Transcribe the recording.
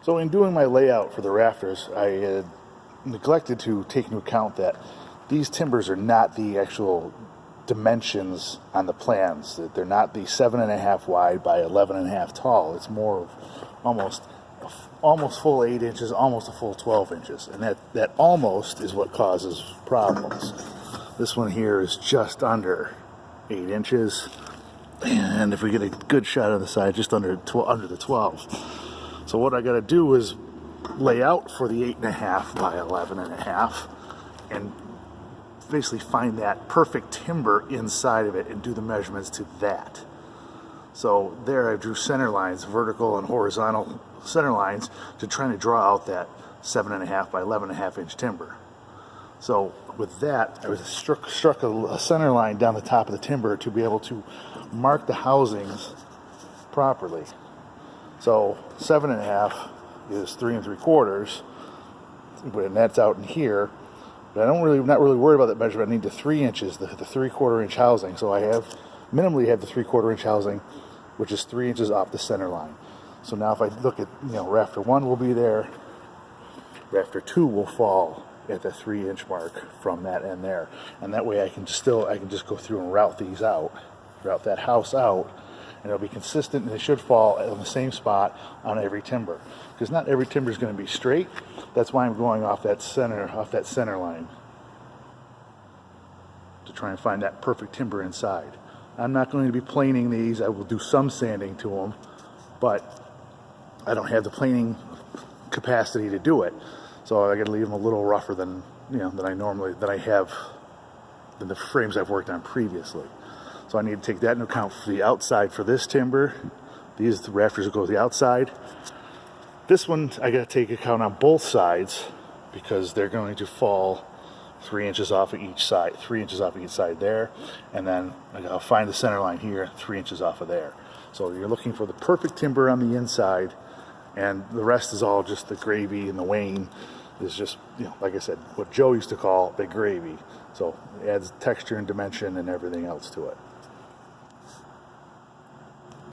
So in doing my layout for the rafters, I neglected to take into account that these timbers are not the actual dimensions on the plans. That they're not the 7.5 wide by 11.5 tall. It's more of almost full 8 inches, almost a full 12 inches, and that almost is what causes problems. This one here is just under 8 inches, and if we get a good shot on the side, just under the 12. So what I got to do is lay out for the 8.5 by 11.5 and basically find that perfect timber inside of it and do the measurements to that. So there I drew center lines, vertical and horizontal center lines, to try to draw out that 7.5 by 11.5 inch timber. So with that, I was struck a center line down the top of the timber to be able to mark the housings properly. So 7.5 is 3 3/4, and that's out in here. But not really worried about that measurement. I need the 3 inches, the 3/4 inch housing. So I minimally have the 3/4 inch housing, which is 3 inches off the center line. So now if I look at, rafter 1 will be there, rafter 2 will fall at the 3 inch mark from that end there, and that way I can just go through and route that house out, and it'll be consistent, and it should fall on the same spot on every timber, because not every timber is going to be straight. That's why I'm going off that center line to try and find that perfect timber inside. I'm not going to be planing these. I will do some sanding to them, but I don't have the planing capacity to do it, so I got to leave them a little rougher than I have than the frames I've worked on previously. So I need to take that into account for the outside for this timber. The rafters will go to the outside. This one I got to take account on both sides, because they're going to fall 3 inches off of each side, 3 inches off of each side there, and then I'll find the center line here, 3 inches off of there. So you're looking for the perfect timber on the inside, and the rest is all just the gravy, and the wane is just, like I said, what Joe used to call the gravy. So it adds texture and dimension and everything else to it.